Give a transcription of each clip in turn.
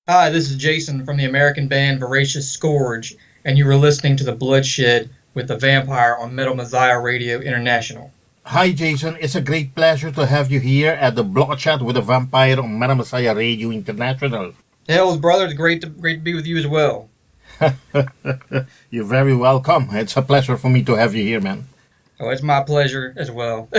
Hi, this is Jason from the American band Voracious Scourge, and you were listening to the Bloodshed with the Vampire on Metal Messiah Radio International. Hi, Jason. It's a great pleasure to have you here at the Bloodshed with the Vampire on Metal Messiah Radio International. Hells, brother, it's great to be with you as well. You're very welcome. It's a pleasure for me to have you here, man. Oh, it's my pleasure as well.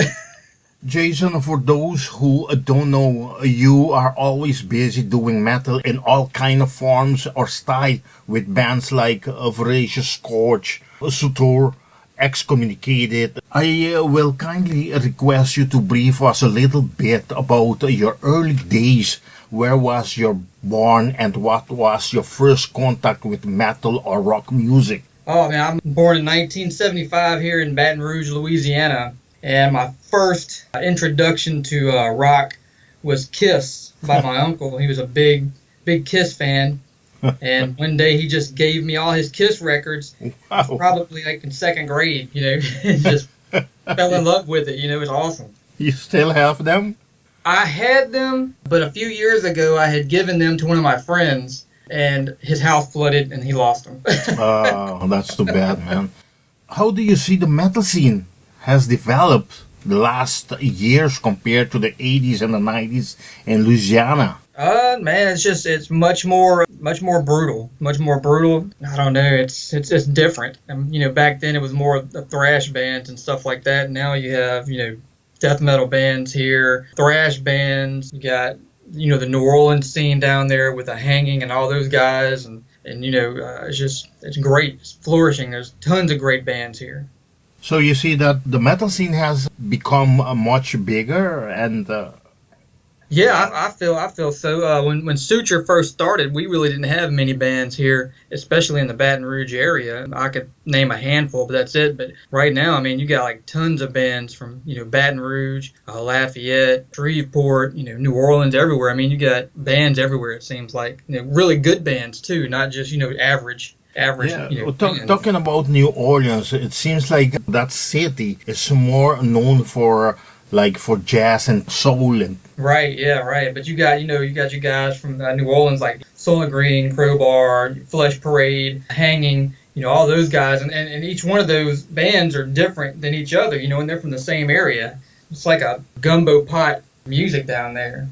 Jason, for those who don't know, you are always busy doing metal in all kind of forms or style with bands like Voracious Scourge, Suture, Excommunicated. I will kindly request you to brief us a little bit about your early days. Where was you born and what was your first contact with metal or rock music? Oh, man, I'm born in 1975 here in Baton Rouge, Louisiana. And my first introduction to rock was Kiss by my uncle. He was a big Kiss fan. And one day he just gave me all his Kiss records, Wow. probably like in second grade, and just fell in love with it. It was awesome. You still have them? I had them, but a few years ago I had given them to one of my friends, and his house flooded and he lost them. Oh, that's too bad, man. How do you see the metal scene has developed the last years compared to the 80s and the 90s in Louisiana? Man, it's much more brutal, much more brutal. I don't know, it's different. Back then it was more the thrash bands and stuff like that. Now you have, death metal bands here, thrash bands. You got, the New Orleans scene down there with the Hanging and all those guys, and it's great. It's flourishing. There's tons of great bands here. So you see that the metal scene has become much bigger and Yeah, I feel so. When Suture first started, we really didn't have many bands here, especially in the Baton Rouge area. I could name a handful, but that's it. But right now, you got like tons of bands from Baton Rouge, Lafayette, Shreveport, New Orleans, everywhere. You got bands everywhere. It seems like really good bands too, not just average. yeah. Bands. Talking about New Orleans, it seems like that city is more known for jazz and soul and Right, yeah, right. But you got you guys from New Orleans like Soul Green, Crowbar, Flesh Parade, Hanging, all those guys, and each one of those bands are different than each other, and they're from the same area. It's like a gumbo pot music down there.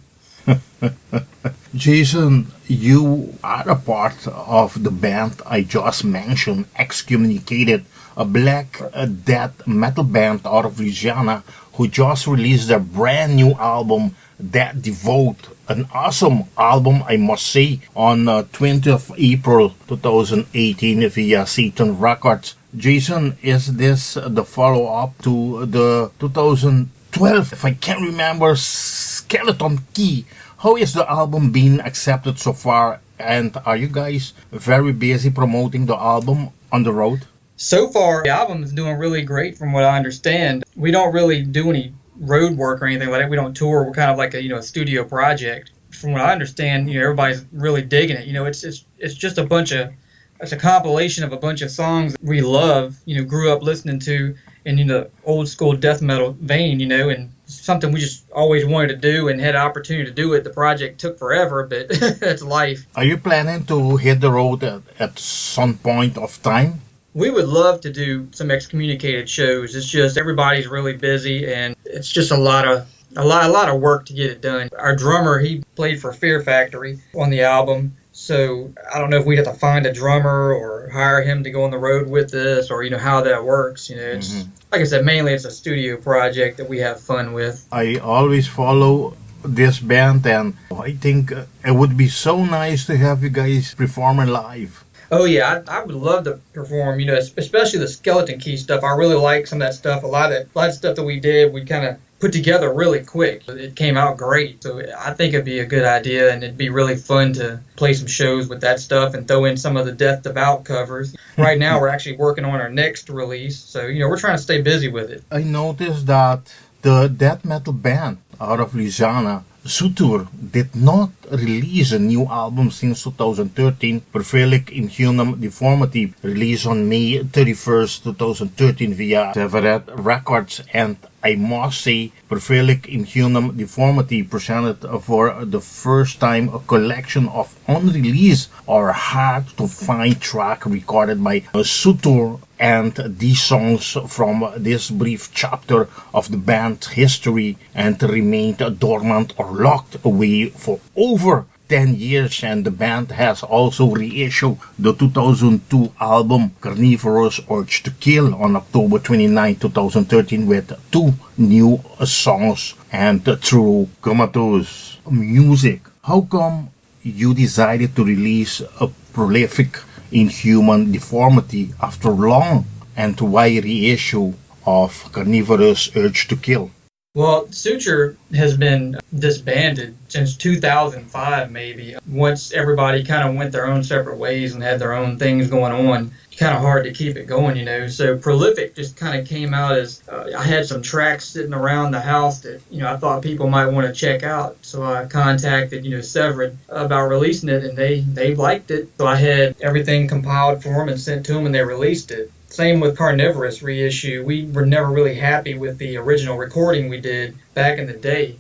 Jason, you are a part of the band I just mentioned, Excommunicated, a black death metal band out of Louisiana who just released their brand new album, That Devote. An awesome album, I must say, on 20th of April 2018 via Satan Records. Jason, is this the follow-up to the 2012, if I can remember, Skeleton Key? How is the album being accepted so far? And are you guys very busy promoting the album on the road? So far, the album is doing really great from what I understand. We don't really do any road work or anything like that. We don't tour. We're kind of like a studio project. From what I understand, everybody's really digging it. It's just it's a compilation of a bunch of songs that we love, grew up listening to in the old school death metal vein, and something we just always wanted to do and had an opportunity to do it. The project took forever, but it's life. Are you planning to hit the road at some point of time? We would love to do some excommunicated shows. It's just everybody's really busy, and it's just a lot of work to get it done. Our drummer, he played for Fear Factory on the album, so I don't know if we'd have to find a drummer or hire him to go on the road with us, or how that works. It's like I said, mainly it's a studio project that we have fun with. I always follow this band, and I think it would be so nice to have you guys performing live. Oh yeah, I would love to perform, especially the Skeleton Key stuff. I really like some of that stuff. A lot of stuff that we did, we kind of put together really quick. It came out great, so I think it'd be a good idea, and it'd be really fun to play some shows with that stuff and throw in some of the Death Devout covers. Right now, we're actually working on our next release, so we're trying to stay busy with it. I noticed that the death metal band out of Louisiana, Suture, did not release a new album since 2013. Perfilic Inhuman Deformity released on May 31st, 2013 via Severed Records, and I must say, Prolific Inhuman Deformity presented for the first time a collection of unreleased or hard-to-find track recorded by Suture, and these songs from this brief chapter of the band's history and remained dormant or locked away for over 10 years, and the band has also reissued the 2002 album Carnivorous Urge to Kill on October 29, 2013 with 2 new songs and through Comatose Music. How come you decided to release a Prolific Inhuman Deformity after long, and why reissue of Carnivorous Urge to Kill? Well, Suture has been disbanded since 2005, maybe. Once everybody kind of went their own separate ways and had their own things going on, it's kind of hard to keep it going, you know. So Prolific just kind of came out as I had some tracks sitting around the house that, you know, I thought people might want to check out. So I contacted, you know, Severin about releasing it, and they liked it. So I had everything compiled for them and sent to them, and they released it. Same with Carnivorous reissue. We were never really happy with the original recording we did back in the day.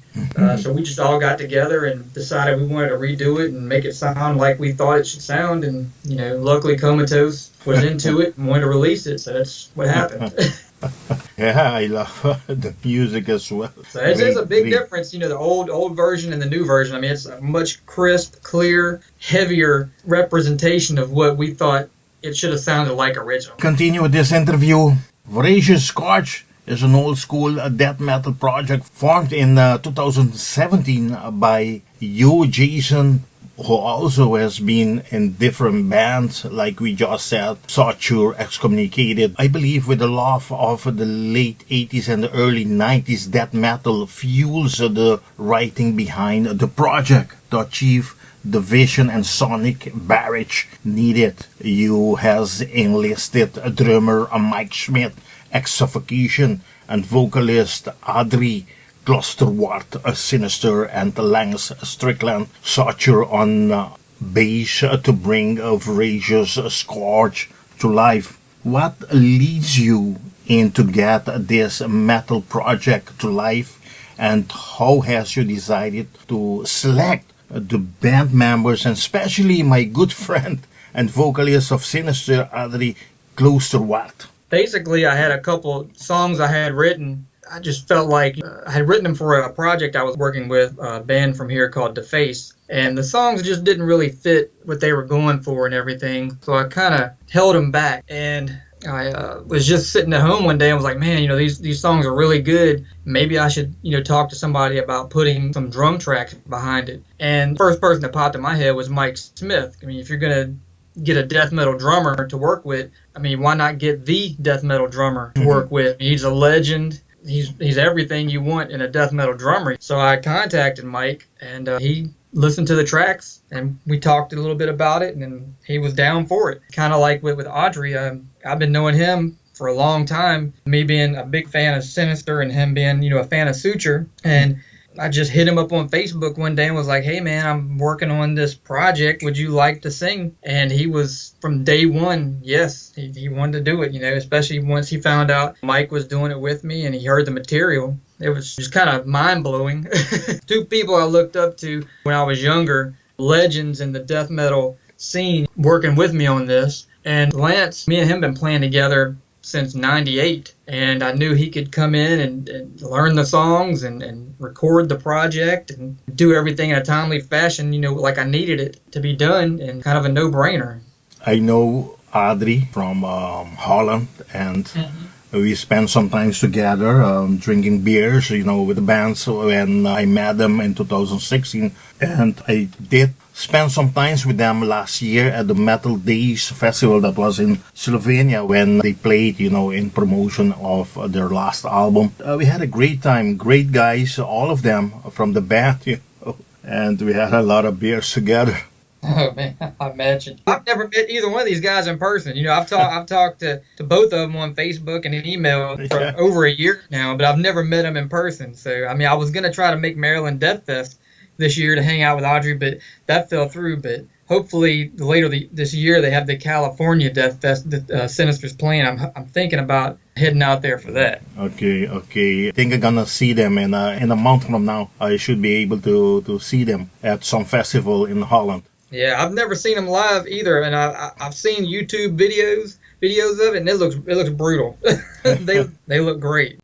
So we just all got together and decided we wanted to redo it and make it sound like we thought it should sound. And, you know, luckily Comatose was into it and wanted to release it. So that's what happened. Yeah, I love the music as well. So there's a big difference, you know, the old version and the new version. I mean, it's a much crisp, clear, heavier representation of what we thought it should have sounded like original. Continue with this interview. Voracious Scourge is an old school death metal project formed in 2017 by you, Jason, who also has been in different bands, like we just said, Suture, Excommunicated. I believe with the love of the late 80s and the early 90s, death metal fuels the writing behind the project to achieve the vision and sonic barrage needed. You has enlisted drummer Mike Schmidt, ex-suffocation, and vocalist Adrie Kloosterwaard, Sinister, and Lance Strickland, Suture on bass to bring Voracious Scourge to life. What leads you in to get this metal project to life, and how has you decided to select the band members, and especially my good friend and vocalist of Sinister, Adrie Kloosterwaard? Basically, I had a couple songs I had written. I just felt like I had written them for a project I was working with, a band from here called Deface. And the songs just didn't really fit what they were going for and everything. So I kind of held them back. And I was just sitting at home one day and was like, man, you know, these songs are really good. Maybe I should, you know, talk to somebody about putting some drum tracks behind it. And the first person that popped in my head was Mike Smith. I mean, if you're going to get a death metal drummer to work with, I mean, why not get the death metal drummer to work with? He's a legend. He's everything you want in a death metal drummer. So I contacted Mike, and he listened to the tracks, and we talked a little bit about it, and then he was down for it. Kind of like with Adrie, I've been knowing him for a long time, me being a big fan of Sinister and him being, you know, a fan of Suture. And I just hit him up on Facebook one day and was like, hey, man, I'm working on this project. Would you like to sing? And he was, from day one, yes, he wanted to do it, you know, especially once he found out Mike was doing it with me and he heard the material. It was just kind of mind-blowing. 2 people I looked up to when I was younger, legends in the death metal scene, working with me on this. And Lance, me and him been playing together since 98, and I knew he could come in and learn the songs and record the project and do everything in a timely fashion, you know, like I needed it to be done, and kind of a no-brainer. I know Adrie from Holland, and we spent some time together drinking beers, you know, with the bands when I met them in 2016, and I did spend some time with them last year at the Metal Days festival that was in Slovenia when they played, you know, in promotion of their last album. We had a great time, great guys, all of them from the band, you know, and we had a lot of beers together. Oh man, I imagine. I've never met either one of these guys in person. You know, I've talked to both of them on Facebook and an email for over a year now, but I've never met them in person. So I mean, I was gonna try to make Maryland Death Fest this year to hang out with Adrie, but that fell through. But hopefully later this year they have the California Death Fest that Sinister's playing. I'm thinking about heading out there for that. Okay. I think I'm gonna see them in a month from now. I should be able to see them at some festival in Holland. Yeah, I've never seen them live either, and I've seen YouTube videos of it, and it looks brutal. they look great.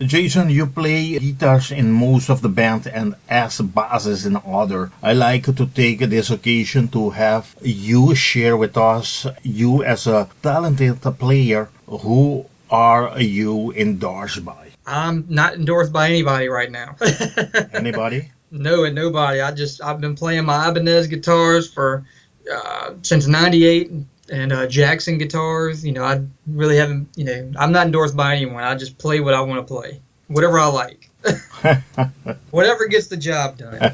Jason, you play guitars in most of the band and as basses in other. I like to take this occasion to have you share with us, you as a talented player, who are you endorsed by? I'm not endorsed by anybody right now. Anybody? No, and nobody. I've been playing my Ibanez guitars for since '98, and Jackson guitars. I really haven't. I'm not endorsed by anyone. I just play what I want to play, whatever I like. Whatever gets the job done.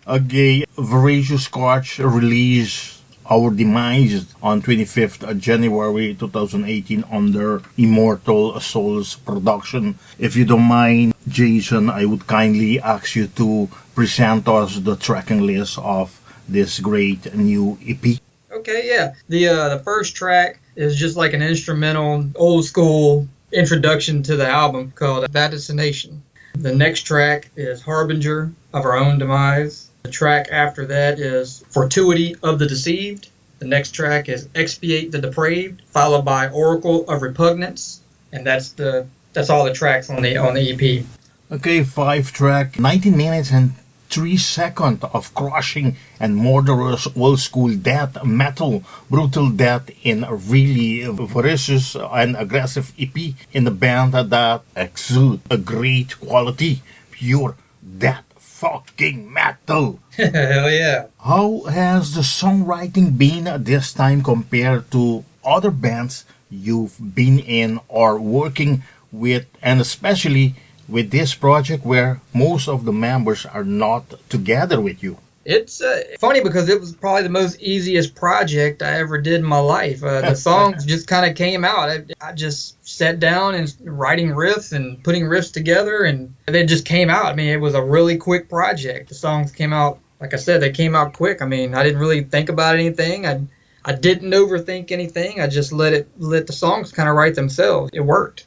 Okay, Voracious Scourge released Our Demise on 25th January 2018 under Immortal Souls Production. If you don't mind, Jason, I would kindly ask you to present us the tracking list of this great new EP. Okay, yeah. The first track is just like an instrumental, old school introduction to the album called Vaticination. The next track is Harbinger of Our Own Demise. The track after that is Fortuity of the Deceived. The next track is Expiate the Depraved, followed by Oracle of Repugnance, and that's all the tracks on the EP. Okay, 5-track, 19 minutes and 3 seconds of crushing and murderous old school death metal, brutal death in a really voracious and aggressive EP in the band that exudes a great quality, pure death fucking metal. Hell yeah. How has the songwriting been this time compared to other bands you've been in or working with, and especially with this project where most of the members are not together with you? It's funny because it was probably the most easiest project I ever did in my life. The songs just kind of came out. I just sat down and writing riffs and putting riffs together, and they just came out. I mean, it was a really quick project. The songs came out, like I said, they came out quick. I mean, I didn't really think about anything. I didn't overthink anything. I just let the songs kind of write themselves. It worked.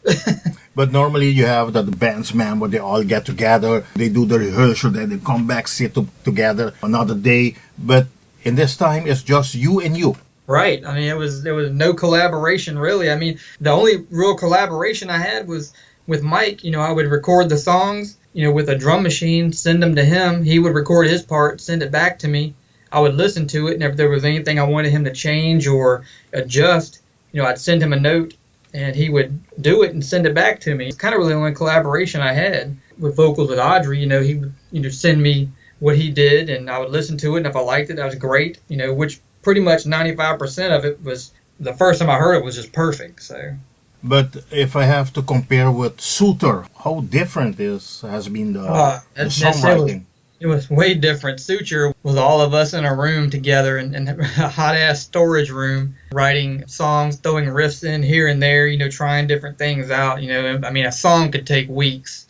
But normally you have the band's member, they all get together, they do the rehearsal, then they come back, together another day. But in this time, it's just you and you. Right. I mean, there was no collaboration really. I mean, the only real collaboration I had was with Mike. You know, I would record the songs, you know, with a drum machine, send them to him. He would record his part, send it back to me. I would listen to it, and if there was anything I wanted him to change or adjust, you know, I'd send him a note, and he would do it and send it back to me. It's kind of really the only collaboration I had with Vocals with Adrie. You know, he would, you know, send me what he did, and I would listen to it, and if I liked it, that was great. You know, which pretty much 95% of it was, the first time I heard it was just perfect. So. But if I have to compare with Suture, how different has been the songwriting? It was way different. Suture was all of us in a room together in a hot-ass storage room, writing songs, throwing riffs in here and there, you know, trying different things out. You know, I mean, a song could take weeks.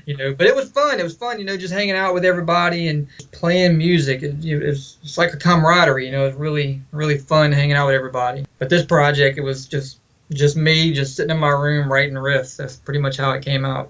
You know, but it was fun. It was fun, you know, just hanging out with everybody and playing music. It's like a camaraderie, you know. It's really, really fun hanging out with everybody. But this project, it was just me, just sitting in my room writing riffs. That's pretty much how it came out.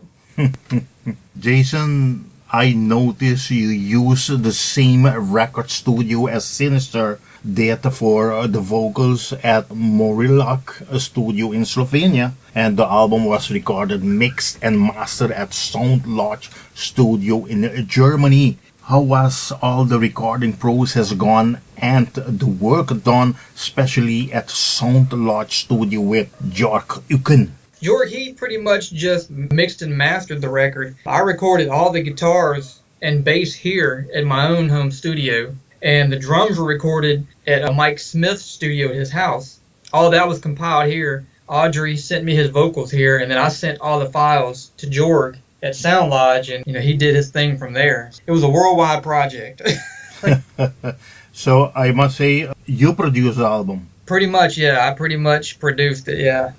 Jason, I noticed you use the same record studio as Sinister did for the vocals at Morilac studio in Slovenia, and the album was recorded, mixed and mastered at Sound Lodge studio in Germany. How was all the recording process gone and the work done, especially at Sound Lodge studio with Jörg Uken? He pretty much just mixed and mastered the record. I recorded all the guitars and bass here at my own home studio, and the drums were recorded at Mike Smith's studio at his house. All that was compiled here. Adrie sent me his vocals here, and then I sent all the files to Jörg at Sound Lodge, and you know, he did his thing from there. It was a worldwide project. So I must say, you produced the album. Pretty much, yeah. I pretty much produced it, yeah.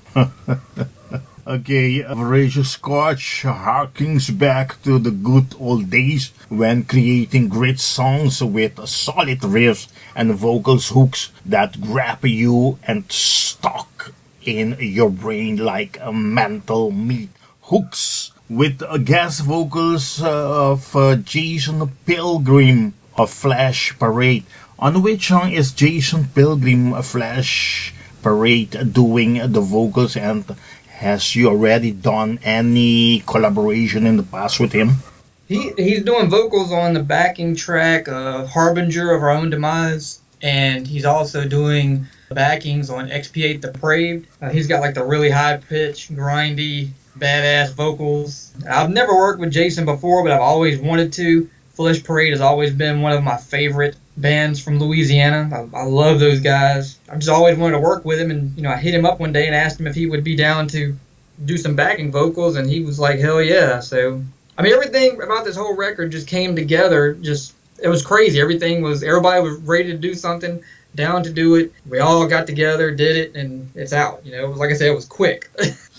Okay, Voracious Scourge harkens back to the good old days when creating great songs with solid riffs and vocals hooks that grab you and stuck in your brain like a mental meat hooks. With guest vocals of Jason Pilgrim of Flash Parade. On which song is Jason Pilgrim Flash Parade doing the vocals, and has you already done any collaboration in the past with him? He's doing vocals on the backing track of Harbinger of Our Own Demise, and he's also doing backings on Expiate the Depraved. He's got like the really high-pitched, grindy, badass vocals. I've never worked with Jason before, but I've always wanted to. Flash Parade has always been one of my favorite bands from Louisiana. I love those guys. I've just always wanted to work with him, and you know, I hit him up one day and asked him if he would be down to do some backing vocals, and he was like, hell yeah. So, I mean, everything about this whole record just came together. It was crazy. Everybody was ready to do something, down to do it. We all got together, did it, and it's out. It was, like I said, it was quick.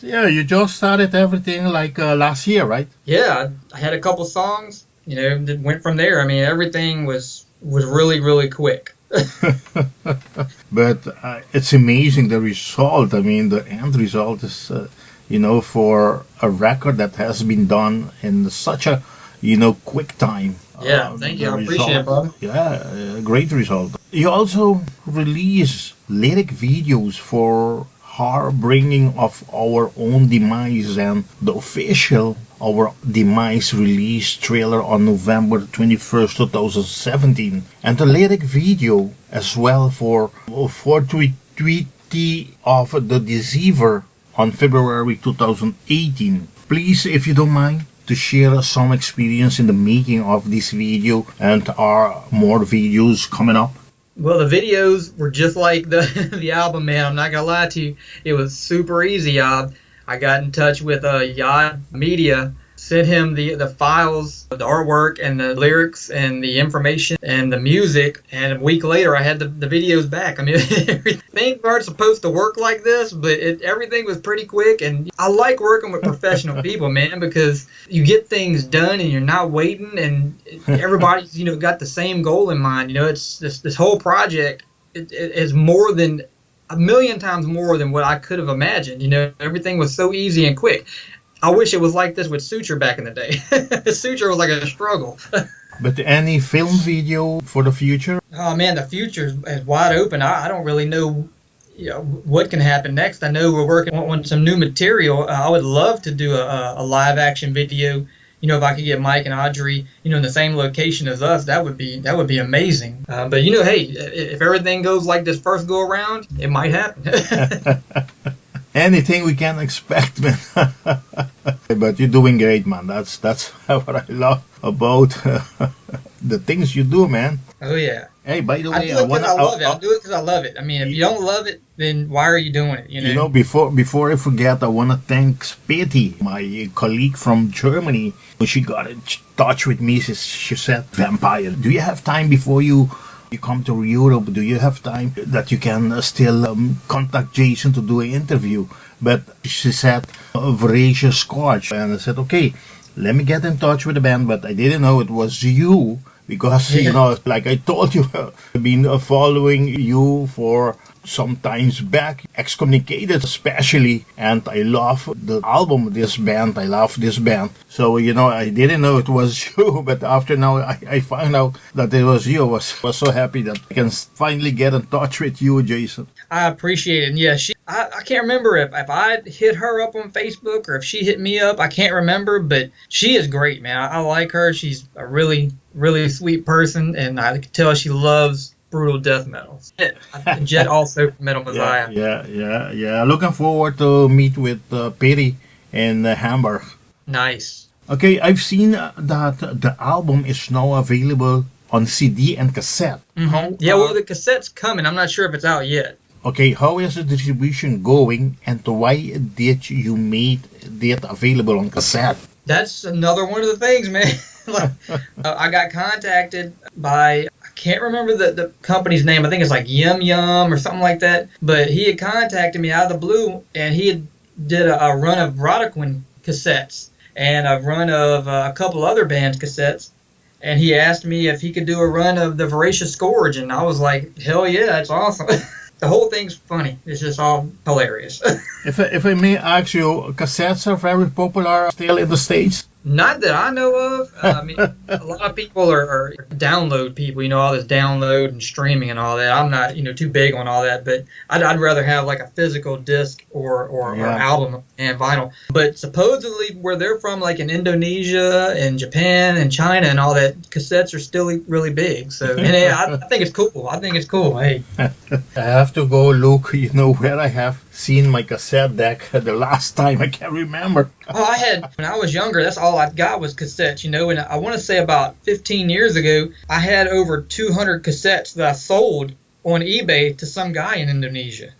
Yeah, you just started everything like last year, right? Yeah, I had a couple songs, that went from there. I mean, everything was really, really quick. But it's amazing, the result. I mean, the end result is, for a record that has been done in such a, quick time. Yeah, thank you. I appreciate it, brother. Yeah, great result. You also release lyric videos for Harbinger of Our Own Demise and the official Our Demise release trailer on November 21st, 2017. And the lyric video as well for Fortuity of the Deceiver on February 2018. Please, if you don't mind, to share some experience in the making of this video, and are more videos coming up? Well, the videos were just like the album, man. I'm not gonna lie to you. It was super easy. I got in touch with Yacht Media, sent him the files, the artwork, and the lyrics, and the information, and the music. And a week later, I had the videos back. I mean, things aren't supposed to work like this, but everything was pretty quick. And I like working with professional people, man, because you get things done and you're not waiting, and everybody's got the same goal in mind. It's this whole project. It is more than a million times more than what I could have imagined. Everything was so easy and quick. I wish it was like this with Suture back in the day. Suture was like a struggle. But any film video for the future? Oh man, the future is wide open. I don't really know, what can happen next. I know we're working on some new material. I would love to do a live action video. If I could get Mike and Adrie, in the same location as us, that would be amazing. But hey, if everything goes like this first go around, it might happen. Anything we can expect, man. But you're doing great, man. That's what I love about the things you do, man. Oh yeah. Hey, by the way, I love it. I do it because I love it. I mean, if you don't love it, then why are you doing it? Before I forget, I want to thank Expiate, my colleague from Germany. When she got in touch with me, she said, "Vampire, do you have time before you come to Europe? Do you have time that you can still contact Jason to do an interview?" But she said, "Voracious Scourge," and I said, "Okay, let me get in touch with the band." But I didn't know it was you. Because, like I told you, I've been following you for some times back, Excommunicated especially, and I love the album, this band, I love this band. So, I didn't know it was you, but after now I found out that it was you. I was so happy that I can finally get in touch with you, Jason. I appreciate it. And yeah, I can't remember if I hit her up on Facebook or if she hit me up. I can't remember, but she is great, man. I like her. She's a really, really sweet person, and I can tell she loves brutal death metal. Jet also from Metal Messiah. Yeah. Looking forward to meet with Perry in Hamburg. Nice. Okay, I've seen that the album is now available on CD and cassette. Mm-hmm. Yeah, well, the cassette's coming. I'm not sure if it's out yet. Okay, how is the distribution going, and why did you make it available on cassette? That's another one of the things, man. I got contacted by, I can't remember the company's name. I think it's like Yum Yum or something like that. But he had contacted me out of the blue, and he had did a run of Vaticination cassettes and a run of a couple other bands' cassettes. And he asked me if he could do a run of the Voracious Scourge, and I was like, hell yeah, that's awesome. The whole thing's funny. It's just all hilarious. If I may ask you, cassettes are very popular still in the States? Not that I know of. I mean, a lot of people are download people, all this download and streaming and all that. I'm not, too big on all that, but I'd rather have like a physical disc or album and vinyl. But supposedly where they're from, like in Indonesia and Japan and China and all that, cassettes are still really big. So, and I think it's cool. I think it's cool. Hey, I have to go look, where I have seen my cassette deck the last time. I can't remember. Oh, when I was younger, that's all I got was cassettes, and I want to say about 15 years ago, I had over 200 cassettes that I sold on eBay to some guy in Indonesia.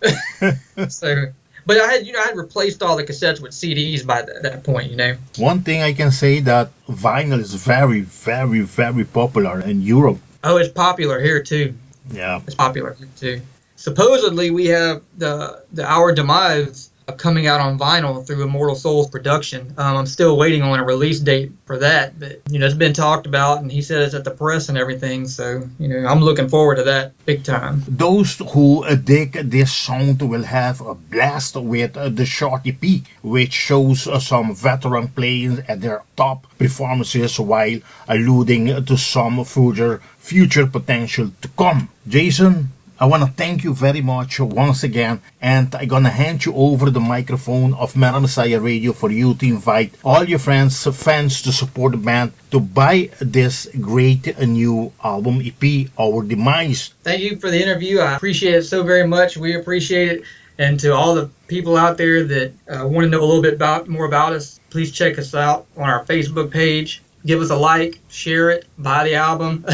So But I had replaced all the cassettes with CDs by that point, One thing I can say that vinyl is very, very, very popular in Europe. Oh, it's popular here too. Yeah. It's popular here too. Supposedly we have the Our Demise coming out on vinyl through Immortal Souls Production. I'm still waiting on a release date for that, but it's been talked about, and he said it's at the press and everything. So I'm looking forward to that big time. Those who dig this sound will have a blast with the short EP, which shows some veteran playing at their top performances while alluding to some future potential to come. Jason, I want to thank you very much once again, and I'm going to hand you over the microphone of Metal Messiah Radio for you to invite all your fans to support the band to buy this great new album EP, Our Demise. Thank you for the interview. I appreciate it so very much. We appreciate it. And to all the people out there that want to know a little bit more about us, please check us out on our Facebook page. Give us a like, share it, buy the album.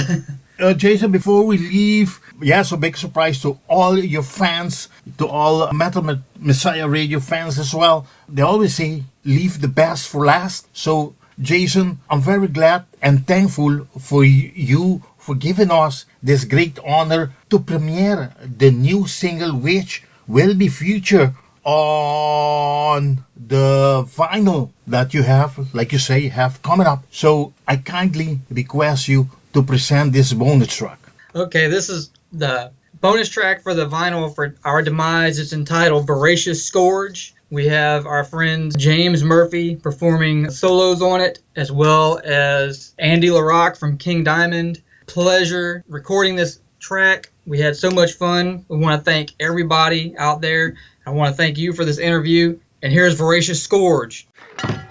Jason, before we leave, so big surprise to all your fans, to all Metal Messiah Radio fans as well. They always say, leave the best for last. So, Jason, I'm very glad and thankful for you for giving us this great honor to premiere the new single, which will be featured on the vinyl that you have, like you say, have coming up. So, I kindly request you to present this bonus track. Okay, this is the bonus track for the vinyl for Our Demise. It's entitled Voracious Scourge. We have our friend James Murphy performing solos on it, as well as Andy LaRock from King Diamond. Pleasure recording this track. We had so much fun. We want to thank everybody out there. I want to thank you for this interview. And here's Voracious Scourge. Bring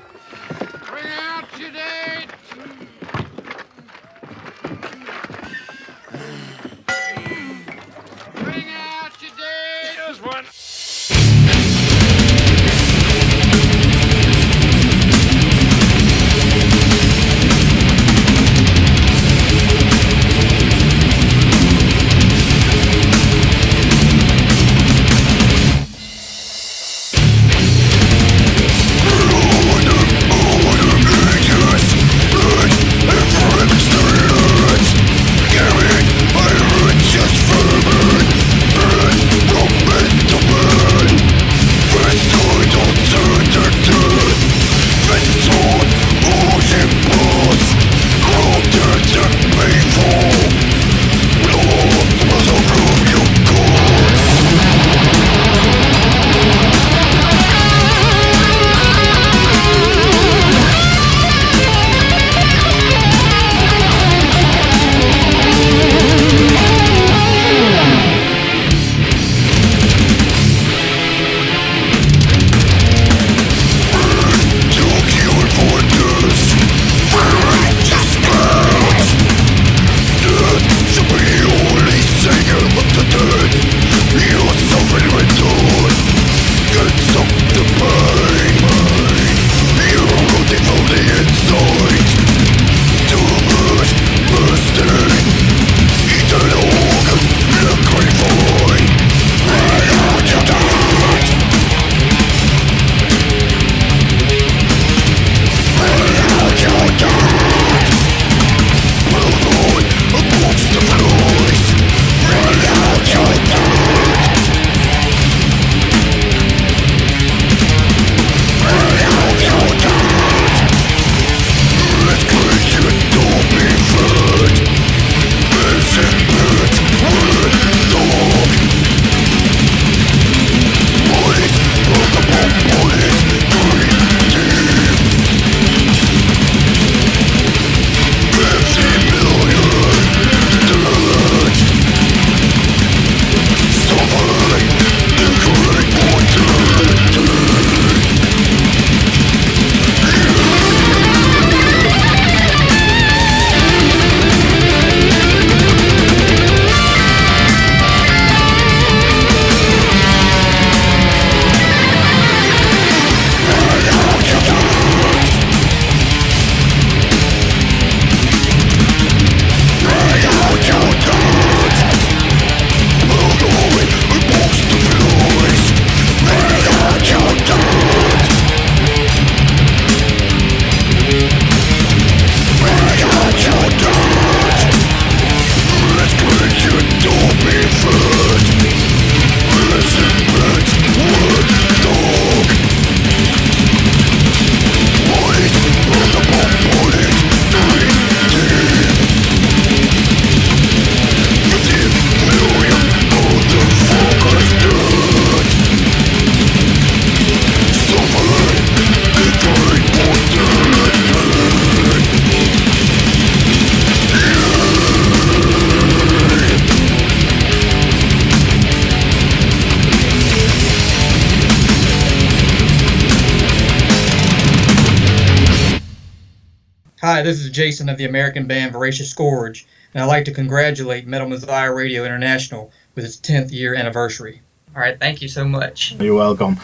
Hi, this is Jason of the American band Voracious Scourge, and I'd like to congratulate Metal Messiah Radio International with its 10th year anniversary. All right, thank you so much. You're welcome.